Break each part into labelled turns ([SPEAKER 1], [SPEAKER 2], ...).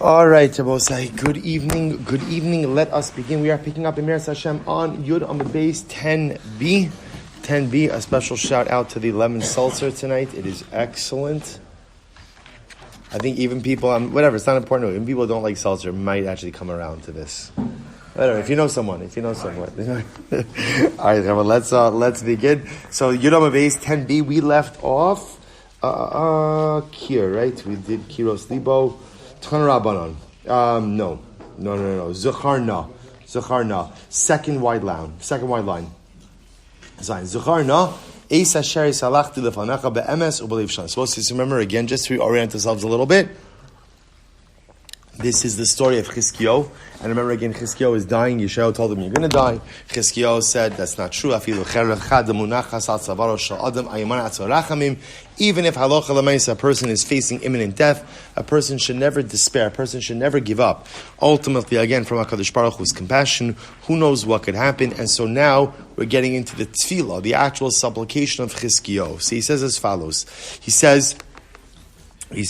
[SPEAKER 1] All right, Tabosai. Good evening. Good evening. Let us begin. We are picking up Emir Hashem on Yud on the base 10b. 10b. A special shout out to the lemon seltzer tonight. It is excellent. I think even people, whatever, it's not important. Even people who don't like seltzer might actually come around to this. Whatever, if you know someone. All right, let's begin. So Yud on the base 10b. We left off Kir, right? We did Kiros Libo. Tchan Rabbanon. No. Zucharna. Second wide line. Zayin. Zucharna. Eis Asher Salachti Lefanecha Be'emes Ubeliv Shan. Supposed to remember again, just to reorient ourselves a little bit. This is the story of Chizkiyahu. And remember again, Chizkiyahu is dying. Yeshayahu told him, you're going to die. Chizkiyahu said, that's not true. Even if halacha l'maisa, a person is facing imminent death, a person should never despair. A person should never give up. Ultimately, again, from HaKadosh Baruch Hu's compassion, who knows what could happen. And so now we're getting into the tefillah, the actual supplication of Chizkiyahu. So he says as follows. He says, Remember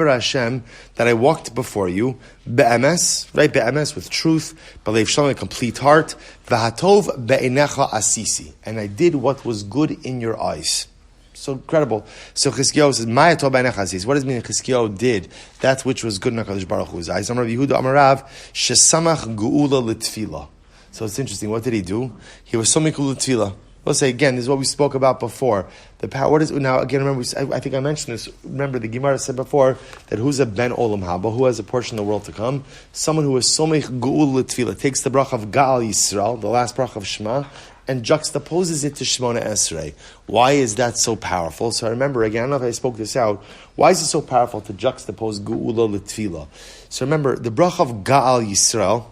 [SPEAKER 1] Hashem, that I walked before you, be'emes, right, be'emes, with truth, b'leiv shalom, a complete heart, v'hatov be'enecha asisi, and I did what was good in your eyes. So incredible. So Chizkiyahu says, "Ma'ya tov be'enecha asisi." What does it mean Chizkiyahu did that which was good in HaKadosh Baruch Hu's eyes? Amar Yehuda Amarav, shesamach geula l'tefillah. So it's interesting. What did he do? He was somikul l'tefillah. We'll say again, this is what we spoke about before. The power. What is now? Again, remember, I think I mentioned this. Remember, the Gemara said before that who's a ben olam haba, who has a portion of the world to come. Someone who is somich geul l'tefillah, takes the bracha of Gaal Yisrael, the last bracha of Shema, and juxtaposes it to Shemona Esrei. Why is that so powerful? So I remember again. I don't know if I spoke this out. Why is it so powerful to juxtapose geula l'tefillah? So remember, the bracha of Gaal Yisrael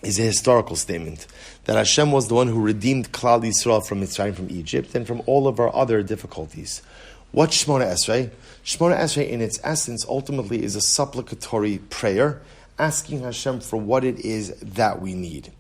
[SPEAKER 1] is a historical statement that Hashem was the one who redeemed Klal Yisrael from Mitzrayim, from Egypt, and from all of our other difficulties. What's Shemona Esrei? Shemona Esrei, in its essence, ultimately is a supplicatory prayer, asking Hashem for what it is that we need.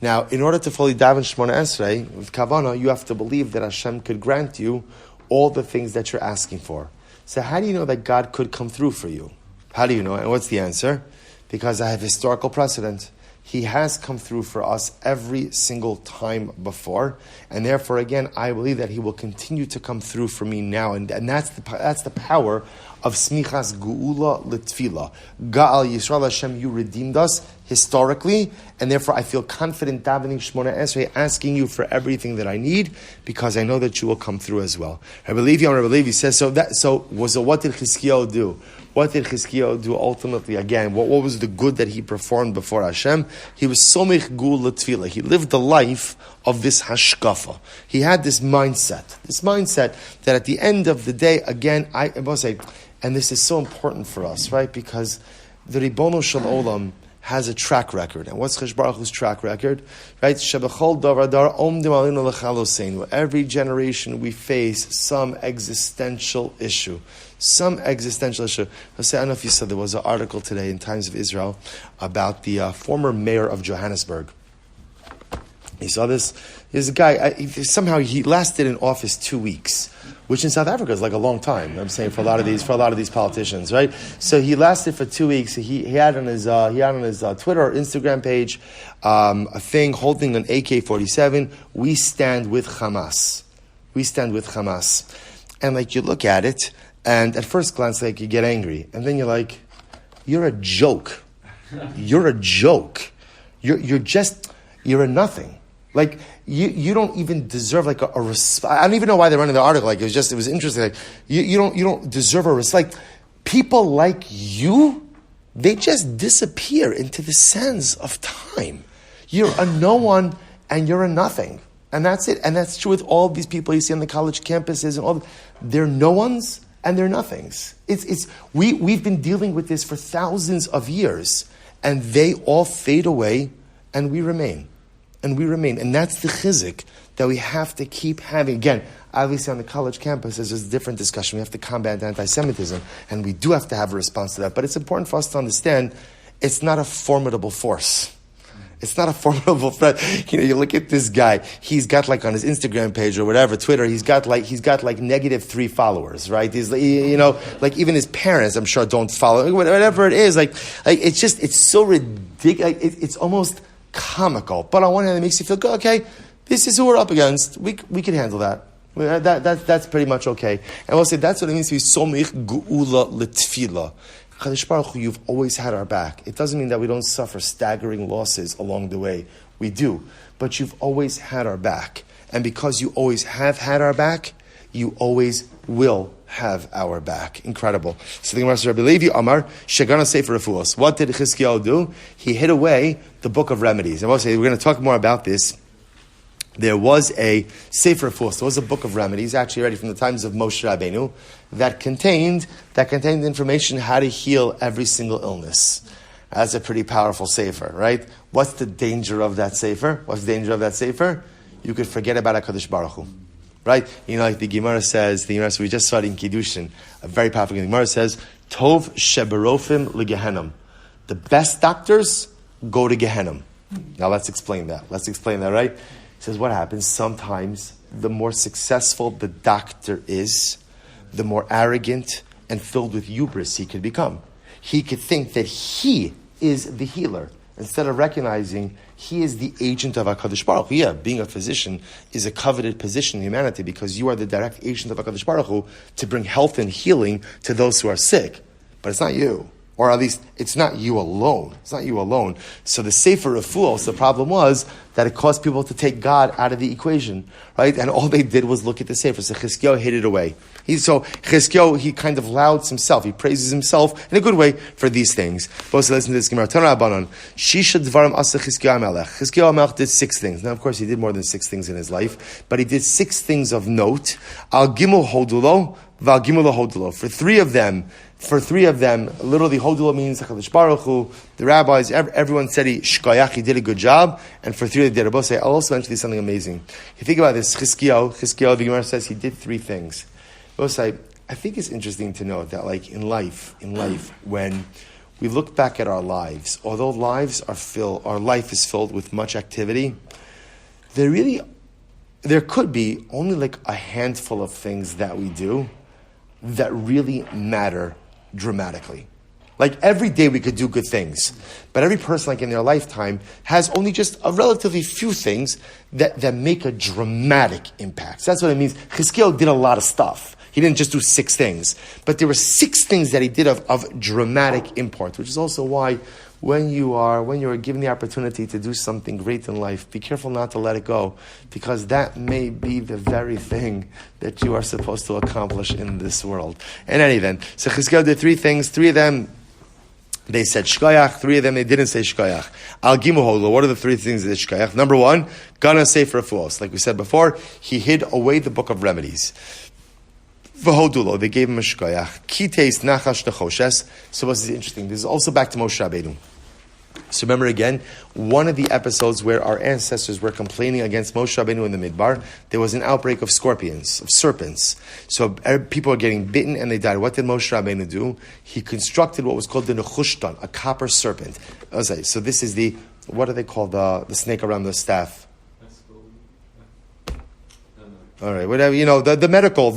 [SPEAKER 1] Now, in order to fully daven Shemona Esrei, with Kavanah, you have to believe that Hashem could grant you all the things that you're asking for. So how do you know that God could come through for you? How do you know? And what's the answer? Because I have historical precedent. He has come through for us every single time before, and therefore, again, I believe that He will continue to come through for me now, and that's the power of smichas geula l'tefillah. Ga'al Yisrael, Hashem, you redeemed us historically, and therefore I feel confident davening Shemona Esrei, asking you for everything that I need, because I know that you will come through as well. Rabbi Levi says, so what did Chizkiyahu do? What did Chizkiyahu do ultimately? Again, what was the good that he performed before Hashem? He was somich geula l'tefillah. He lived the life of this hashkafa. He had this mindset that at the end of the day, again, I must say, and this is so important for us, right? Because the Ribono Shel Olam has a track record. And what's Chash Baruch Hu's track record? Right? Shebechol davar dar omdim alinu l'chaloseinu. Every generation we face some existential issue. I don't know if you saw, there was an article today in Times of Israel about the former mayor of Johannesburg. You saw this? There's a guy, somehow he lasted in office 2 weeks, which in South Africa is like a long time. I'm saying for a lot of these politicians, right? So he lasted for 2 weeks. He had on his Twitter or Instagram page a thing holding an AK-47. We stand with Hamas. And like you look at it, and at first glance, like you get angry, and then you're like, you're a joke. You're a nothing. Like you don't even deserve like a respect. I don't even know why they're running the article. Like it was interesting. Like you don't deserve a respect. Like, people like you, they just disappear into the sands of time. You're a no one and you're a nothing, and that's it. And that's true with all these people you see on the college campuses and all. They're no ones and they're nothings. We've been dealing with this for thousands of years, and they all fade away, and we remain. And that's the chizik that we have to keep having. Again, obviously on the college campus, there's a different discussion. We have to combat anti-Semitism, and we do have to have a response to that. But it's important for us to understand it's not a formidable force. It's not a formidable threat. You look at this guy. He's got like on his Instagram page or whatever, Twitter. He's got like -3 followers, right? He's like even his parents, I'm sure, don't follow. Whatever it is, it's so ridiculous. It's almost comical. But on one hand, it makes you feel good. Okay, this is who we're up against. We can handle that. That's pretty much okay. And we'll say that's what it means to be somich geula l'tfila. Kadosh Baruch Hu, you've always had our back. It doesn't mean that we don't suffer staggering losses along the way. We do. But you've always had our back. And because you always have had our back, you always will have our back. Incredible. So the Gemara says, Rabbi Levi Amar, Shegana Sefer Refuos. What did Chizkiyahu do? He hid away the book of remedies. I will say, we're going to talk more about this. There was a Sefer Refuos. There was a book of remedies, actually already from the times of Moshe Rabbeinu, that contained information how to heal every single illness. That's a pretty powerful Sefer, right? What's the danger of that Sefer? You could forget about HaKadosh Baruch Hu. Right? Like the Gemara says, we just saw it in Kiddushin, a very powerful Gemara says, Tov sheberofim leGehenom. The best doctors go to Gehenom. Now let's explain that. Right? He says, what happens? Sometimes the more successful the doctor is, the more arrogant and filled with hubris he could become. He could think that he is the healer, instead of recognizing he is the agent of HaKadosh Baruch Hu. Yeah, being a physician is a coveted position in humanity because you are the direct agent of HaKadosh Baruch Hu to bring health and healing to those who are sick. But it's not you. Or at least, it's not you alone. So the Sefer Refuos, the problem was that it caused people to take God out of the equation, right? And all they did was look at the Sefer. So Chizkiyahu hid it away. Chizkiyahu, he kind of louds himself. He praises himself in a good way for these things. But also listen to this Gemara. Tana Rabbanon. Shisha dvarim asa Chizkiyahu Melech. Chizkiyahu Melech did 6 things. Now, of course, he did more than 6 things in his life, but he did 6 things of note. Al Gimel Hodulo, Val Gimel Hodulo. For 3 of them, literally Hodulo means HaKadosh Baruch Hu. The rabbis, everyone said he did a good job, and for 3 they did. I'll also mention something amazing. You think about this, Chizkiyahu, the Gemara says he did 3 things. I think it's interesting to note that, like in life, when we look back at our lives, although our life is filled with much activity, there could be only like a handful of things that we do that really matter dramatically. Like every day we could do good things, but every person, like in their lifetime, has only just a relatively few things that make a dramatic impact. So that's what it means. Chizkiyahu did a lot of stuff. He didn't just do 6 things, but there were 6 things that he did of dramatic import, which is also why when you are given the opportunity to do something great in life, be careful not to let it go, because that may be the very thing that you are supposed to accomplish in this world. In any event, so Chizkiyahu did 3 things. 3 of them, they said shkoyach. 3 of them, they didn't say shkoyach. Al Gimuholo, what are the 3 things that shkoyach? Number 1, Gana Sefer Refuos. Like we said before, he hid away the book of remedies. V'hodulo, they gave him a shkoyach. Kites nachash nechoshes. So this is interesting. This is also back to Moshe Rabbeinu. So remember again, one of the episodes where our ancestors were complaining against Moshe Rabbeinu in the Midbar, there was an outbreak of serpents. So people were getting bitten and they died. What did Moshe Rabbeinu do? He constructed what was called the nechushtan, a copper serpent. So this is what do they call the snake around the staff? All right, whatever, the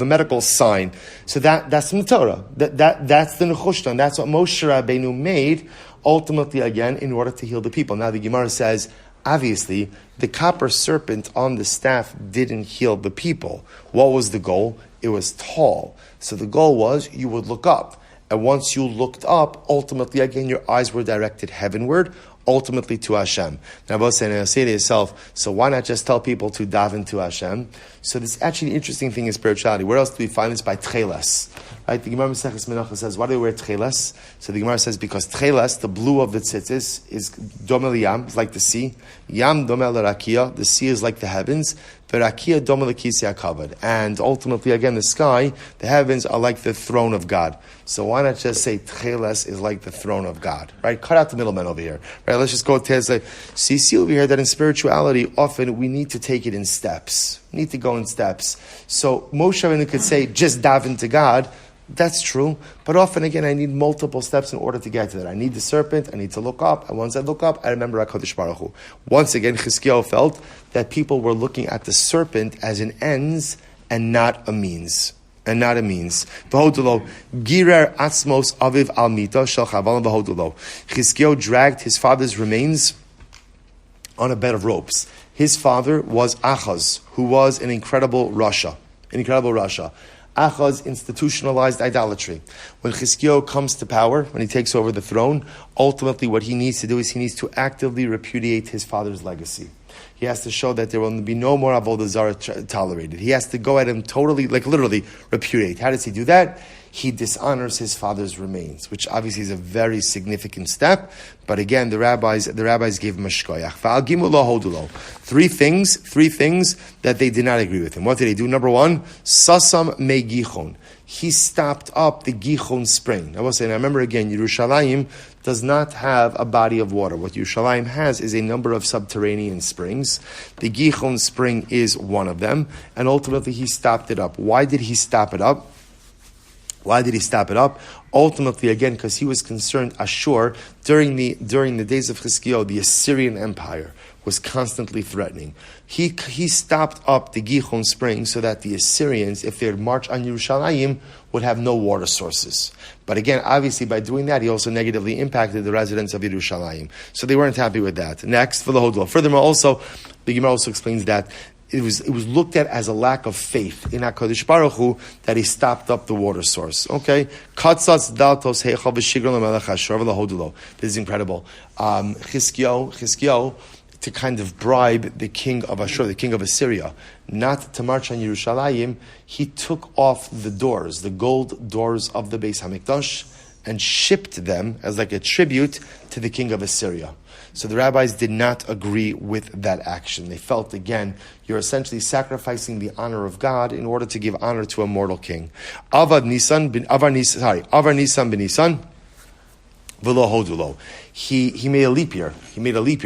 [SPEAKER 1] medical sign. So that's from the Torah. That's the nechushtan. That's what Moshe Rabbeinu made, ultimately, again, in order to heal the people. Now the Gemara says, obviously, the copper serpent on the staff didn't heal the people. What was the goal? It was tall. So the goal was you would look up. And once you looked up, ultimately, again, your eyes were directed heavenward, ultimately to Hashem. Now, both say to yourself, so why not just tell people to daven to Hashem? So this is actually an interesting thing in spirituality. Where else do we find this? By tcheles. Right? The Gemara Maseches Menachos says, why do we wear tcheles? So the Gemara says, because tcheles, the blue of the tzitzis, is domel yam, it's like the sea. Yam domel rakia, the sea is like the heavens. Rakia domel kisei hakavod. And ultimately, again, the sky, the heavens are like the throne of God. So why not just say tcheles is like the throne of God? Right? Cut out the middleman over here. Right? Let's just go to say, so you see over here that in spirituality, often we need to take it in steps. We need to go in steps. So Moshe Rabbeinu could say, just daven to God, That's true, but often again, I need multiple steps in order to get to that. I need the serpent, I need to look up, and once I look up, I remember HaKadosh Baruch Hu. Once again, Chizkiyahu felt that people were looking at the serpent as an ends and not a means. V'hodulo, girer atzmos aviv al mita shel chavalim v'hodulo. Chizkiyahu dragged his father's remains on a bed of ropes. His father was Achaz, who was an incredible Rasha. Achaz institutionalized idolatry. When Chizkiyahu comes to power, when he takes over the throne, ultimately what he needs to do is he needs to actively repudiate his father's legacy. He has to show that there will be no more avodah zarah tolerated. He has to go at him totally, literally repudiate. How does he do that? He dishonors his father's remains, which obviously is a very significant step. But again, the rabbis gave him a shkoyach. Three things that they did not agree with him. What did he do? Number one, sasam me gichon. He stopped up the Gichon spring. I was saying, I remember again, Yerushalayim does not have a body of water. What Yerushalayim has is a number of subterranean springs. The Gichon spring is one of them, and ultimately he stopped it up. Why did he stop it up? Ultimately, again, because he was concerned, Ashur, during the days of Chizkiyahu, the Assyrian Empire was constantly threatening. He stopped up the Gichon spring so that the Assyrians, if they would march on Yerushalayim, would have no water sources. But again, obviously, by doing that, he also negatively impacted the residents of Yerushalayim. So they weren't happy with that. Next, for the Hodol. Furthermore, also, the Gemara also explains that it was looked at as a lack of faith in HaKadosh Baruch Hu that he stopped up the water source. Okay? This is incredible. Chizkiyahu, to kind of bribe the king of Ashur, the king of Assyria, not to march on Yerushalayim, he took off the doors, the gold doors of the Beis HaMikdash, and shipped them as like a tribute to the king of Assyria. So the rabbis did not agree with that action. They felt, again, you're essentially sacrificing the honor of God in order to give honor to a mortal king. Avar Nisan ben Nisan, v'lo hodulo. He made a leap year.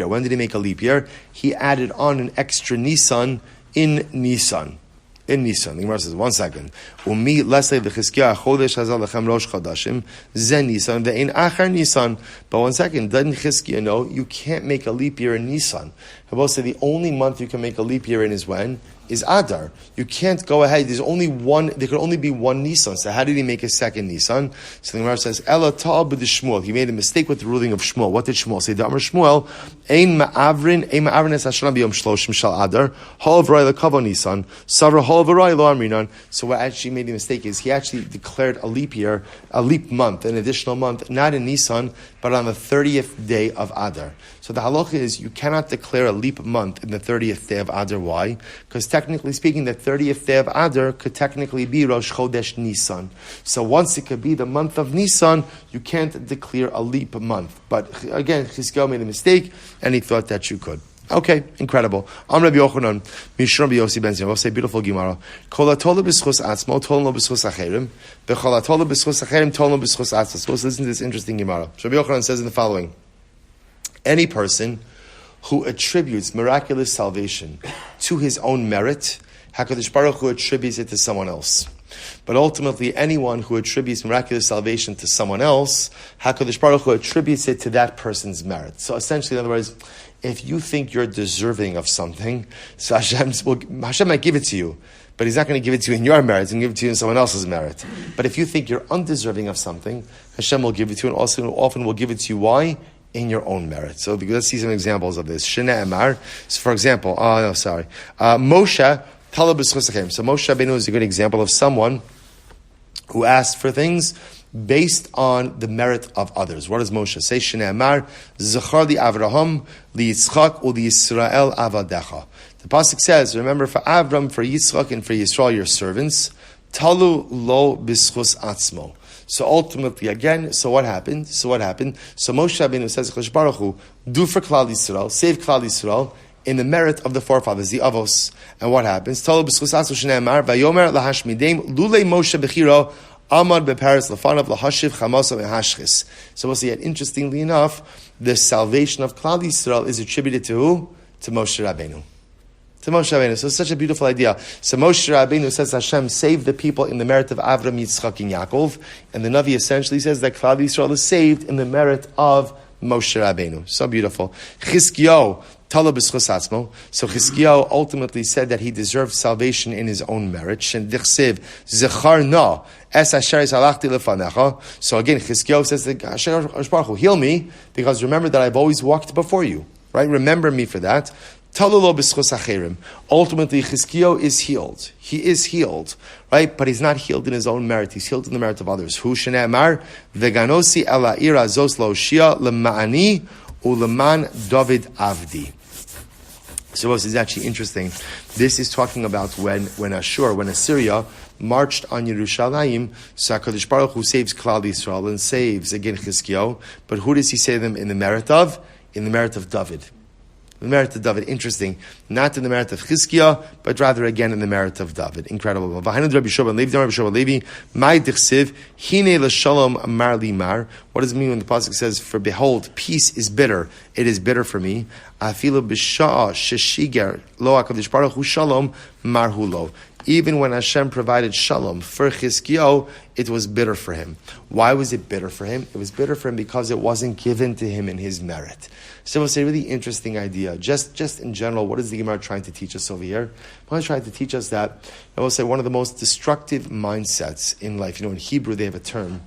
[SPEAKER 1] When did he make a leap year? He added on an extra Nisan in Nisan. The Gemara says, 1 second. Umi lesle v'chizkiah chodesh hazal lechem rosh chodashim zen Nisan ve'ein achar Nisan. But 1 second, doesn't Chizkiah know you can't make a leap year in Nisan? I will say the only month you can make a leap year in is when? Is Adar. You can't go ahead. There could only be one Nisan. So how did he make a second Nisan? So the Gemara says, Ela ta'al b'dishmuel. He made a mistake with the ruling of Shmuel. What did Shmuel say? Da'amar Shmuel, ein ma'avrin es hashana b'yom shloshim shal Adar, hol v'roi l'kavo Nisan, savra hol v'roi lo amrinan. So what actually made the mistake is he actually declared a leap year, a leap month, an additional month, not in Nisan, but on the 30th day of Adar. So the halacha is you cannot declare a leap month in the 30th day of Adar. Why? Because technically speaking, the 30th day of Adar could technically be Rosh Chodesh Nisan. So once it could be the month of Nisan, you can't declare a leap month. But again, Chizkiyahu made a mistake, and he thought that you could. Okay, incredible. Am Rabbi Yochanan, Mishra Rabbi Yossi ben Zion. We'll say beautiful Gemara. Kol hatola b'schus atzmo, tola lo b'schus acherim. V'chol hatola b'schus acherim, tola lo b'schus atzmo. So let's listen to this interesting Gemara. So Rabbi Yochanan says in the following: any person who attributes miraculous salvation to his own merit, HaKadosh Baruch Hu attributes it to someone else. But ultimately, anyone who attributes miraculous salvation to someone else, HaKadosh Baruch Hu attributes it to that person's merit. So essentially, in other words, if you think you're deserving of something, so Hashem might give it to you, but He's not going to give it to you in your merit, He's going to give it to you in someone else's merit. But if you think you're undeserving of something, Hashem will give it to you, and also often will give it to you. Why? In your own merit. So let's see some examples of this. Shene Emar. So for example, Moshe Tala b'schus achem. So Moshe Rabbeinu is a good example of someone who asked for things based on the merit of others. What does Moshe say? Shene Emar Zachar li Avraham li Yitzchak u li Yisrael avadecha. The pasuk says, remember for Avram, for Yitzchak, and for Yisrael your servants. Talu lo b'schus atzmo. So ultimately, again, so what happened? So Moshe Rabbeinu says, Choshe Baruch Hu, do for Klal Yisrael, save Klal Yisrael, in the merit of the forefathers, the Avos. And what happens? Tolo b'schus atzmo shneimar, vayomer lahashmideim, lulei Moshe b'chiro, amad beparis lefanav lahashiv chamosa mehashchis. So we'll see that, interestingly enough, the salvation of Klal Yisrael is attributed to who? To Moshe Rabbeinu. To Moshe Rabbeinu. So it's such a beautiful idea. So Moshe Rabbeinu says Hashem saved the people in the merit of Avram, Yitzchak, and Yaakov. And the Navi essentially says that Klal Yisrael is saved in the merit of Moshe Rabbeinu. So beautiful. Chizkiyahu, Tala b'schus atzmo. So Chizkiyahu ultimately said that he deserved salvation in his own merit. Shen dichsev zecharna es asher salachti lefanecha. So again, Chizkiyahu says that Hashem Baruch Hu, heal me, because remember that I've always walked before you. Right? Remember me for that. Ultimately, Chizkiyahu is healed. He is healed, right? But he's not healed in his own merit. He's healed in the merit of others. Hu shene'emar veganosi ela ira zos lo'oshia lema'ani uleman David avdi. So this is actually interesting. This is talking about when Assyria marched on Yerushalayim, so HaKadosh Baruch Hu saves Klal Yisrael and saves again Chizkiyahu. But who does he save them in the merit of? In the merit of David. The merit of David, interesting. Not in the merit of Chizkiyahu, but rather again in the merit of David. Incredible. What does it mean when the pasuk says, "For behold, peace is bitter; it is bitter for me." Even when Hashem provided shalom for Chizkiyahu, it was bitter for him. Why was it bitter for him? It was bitter for him because it wasn't given to him in his merit. So it's a really interesting idea. Just in general, what is the Gemara trying to teach us over here? It's trying to teach us that, I will say, one of the most destructive mindsets in life. In Hebrew they have a term.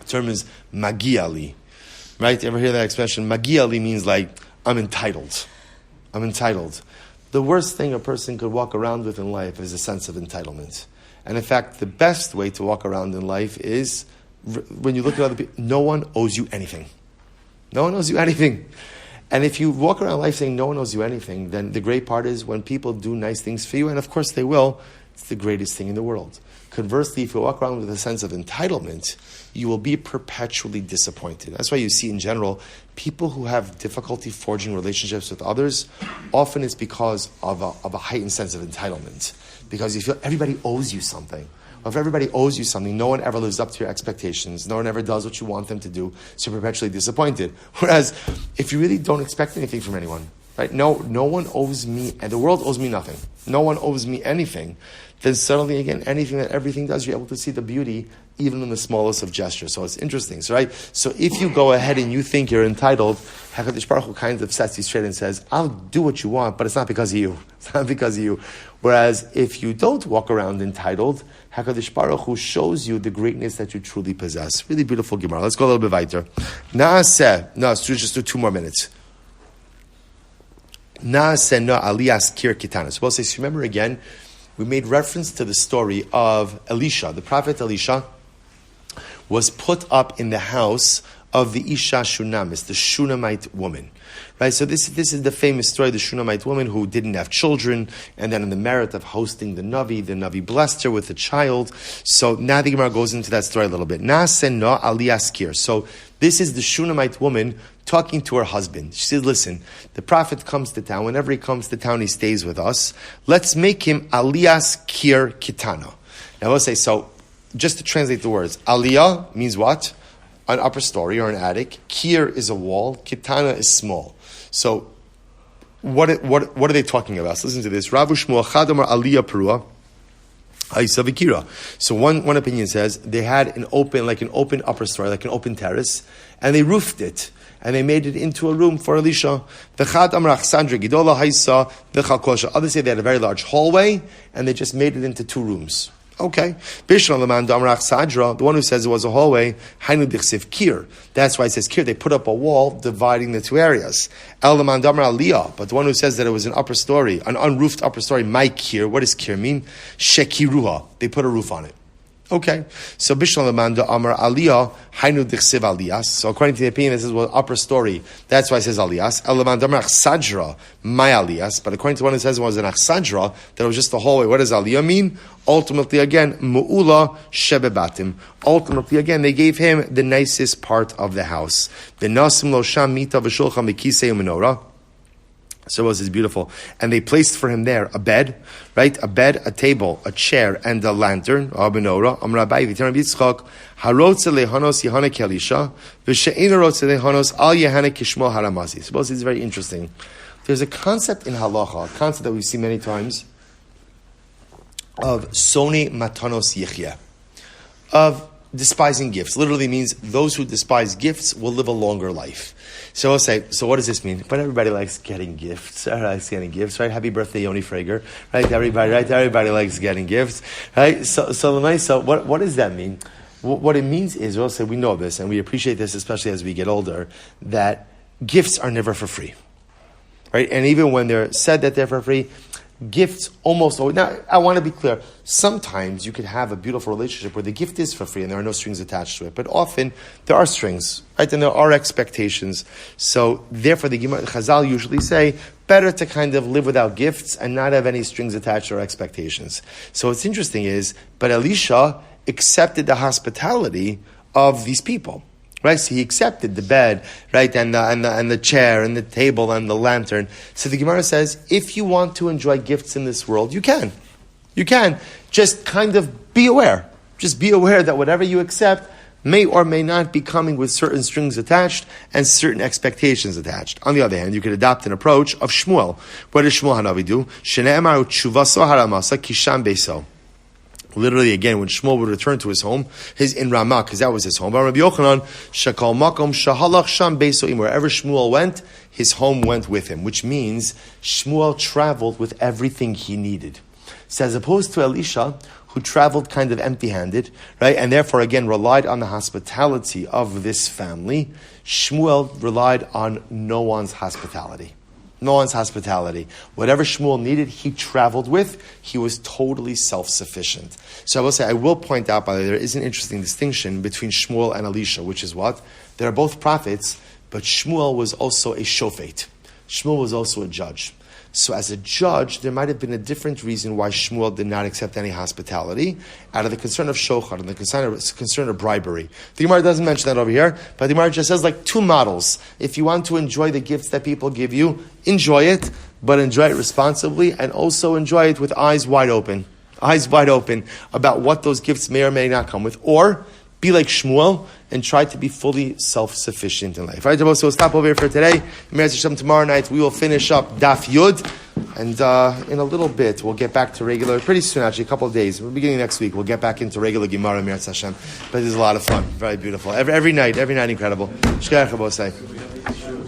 [SPEAKER 1] The term is magia li. Right? You ever hear that expression? Magia li means like, I'm entitled. I'm entitled. The worst thing a person could walk around with in life is a sense of entitlement. And in fact, the best way to walk around in life is, when you look at other people, no one owes you anything. No one owes you anything. And if you walk around life saying no one owes you anything, then the great part is when people do nice things for you, and of course they will, it's the greatest thing in the world. Conversely, if you walk around with a sense of entitlement, you will be perpetually disappointed. That's why you see in general, people who have difficulty forging relationships with others, often it's because of a heightened sense of entitlement. Because you feel everybody owes you something. Well, if everybody owes you something, no one ever lives up to your expectations. No one ever does what you want them to do, so you're perpetually disappointed. Whereas, if you really don't expect anything from anyone, right? No one owes me, and the world owes me nothing. No one owes me anything. Then suddenly, again, anything that everything does, you're able to see the beauty even in the smallest of gestures. So it's interesting, right? So if you go ahead and you think you're entitled, HaKadosh Baruch Hu kind of sets you straight and says, I'll do what you want, but it's not because of you. It's not because of you. Whereas if you don't walk around entitled, HaKadosh Baruch Hu shows you the greatness that you truly possess. Really beautiful Gemara. Let's go a little bit weiter. Naaseh. No, let's just do 2 more minutes. Naaseh no alias kir kitana. So we'll say, so remember again, we made reference to the story of Elisha. The prophet Elisha was put up in the house of the Isha Shunamis, the Shunammite woman. Right, so this is the famous story of the Shunammite woman who didn't have children, and then in the merit of hosting the Navi blessed her with a child. So now the Gemara goes into that story a little bit. Naaseh no alias kir. So this is the Shunammite woman talking to her husband. She says, listen, the prophet comes to town. Whenever he comes to town, he stays with us. Let's make him alias kir kitana. Now we'll say, so just to translate the words, aliyah means what? An upper story or an attic. Kir is a wall. Kitana is small. So what are they talking about? So listen to this. Rabbi Shmuel Silber aliyah perua. So one opinion says they had an open upper story, like an open terrace, and they roofed it. And they made it into a room for Elisha. Others say they had a very large hallway, and they just made it into 2 rooms. Okay. The one who says it was a hallway, kir. That's why it says kir. They put up a wall dividing the 2 areas. But the one who says that it was an upper story, an unroofed upper story, my kir. What does kir mean? Shekiruha. They put a roof on it. Okay, so Bishalamanda Amar Aliyah Hainu Dichsiv Aliyas. So according to the opinion, this is what upper story. That's why it says Aliyas. Elamandamar Achsadra my Aliyas. But according to one who says it was an Achsadra, that was just the hallway. What does Aliyah mean? Ultimately, again, Mu'ula Shebebatim. Ultimately, again, they gave him the nicest part of the house. The Nasim Lo Sham Mita V'Shulchan Mikisei Menorah. So it was beautiful. And they placed for him there a bed, right? A bed, a table, a chair, and a lantern. Menorah. Amrabai v'Terav Yitzchak. Harotze lehanos Yehane Kelisha. V'she'ena rotze lehanos al Yehane Kishmo Haramazi. Suppose it's very interesting. There's a concept in halacha, a concept that we see many times, of soni matanos yichya, of despising gifts. Literally means those who despise gifts will live a longer life. So I'll say, so what does this mean? But everybody likes getting gifts. Everybody likes getting gifts, right? Happy birthday, Yoni Frager, right? Everybody likes getting gifts, right? So what does that mean? What it means is, we'll say, we know this, and we appreciate this, especially as we get older, that gifts are never for free, right? And even when they're said that they're for free, gifts almost always. Now, I want to be clear. Sometimes you could have a beautiful relationship where the gift is for free and there are no strings attached to it. But often there are strings, right? And there are expectations. So therefore, the Chazal usually say, better to kind of live without gifts and not have any strings attached or expectations. So what's interesting is, but Elisha accepted the hospitality of these people. Right, so he accepted the bed, right, and the chair and the table and the lantern. So the Gemara says, if you want to enjoy gifts in this world, you can. You can. Just kind of be aware. Just be aware that whatever you accept may or may not be coming with certain strings attached and certain expectations attached. On the other hand, you could adopt an approach of Shmuel. What does Shmuel Hanavi do? Shene'emar tshuvaso haramasa kisham beiso. Literally, again, when Shmuel would return to his home, in Ramah, because that was his home. But Rabbi Yochanan, shakal makom shahalach sham beisoim. Wherever Shmuel went, his home went with him, which means Shmuel traveled with everything he needed. So as opposed to Elisha, who traveled kind of empty-handed, right, and therefore, again, relied on the hospitality of this family, Shmuel relied on no one's hospitality. No one's hospitality. Whatever Shmuel needed, he traveled with. He was totally self-sufficient. So I will say, I will point out, by the way, there is an interesting distinction between Shmuel and Elisha, which is what? They're both prophets, but Shmuel was also a shofet. Shmuel was also a judge. So as a judge, there might have been a different reason why Shmuel did not accept any hospitality, out of the concern of shochad and the concern of bribery. The Gemara doesn't mention that over here, but the Gemara just says like two models. If you want to enjoy the gifts that people give you, enjoy it, but enjoy it responsibly, and also enjoy it with eyes wide open about what those gifts may or may not come with. Or be like Shmuel and try to be fully self-sufficient in life. Right, so we'll stop over here for today. Tomorrow night we will finish up Daf Yud, and in a little bit we'll get back to regular, pretty soon actually, a couple of days, beginning next week, we'll get back into regular Gemara, Meretz Hashem. But it is a lot of fun, very beautiful. Every night incredible. Shkayach Chabosai.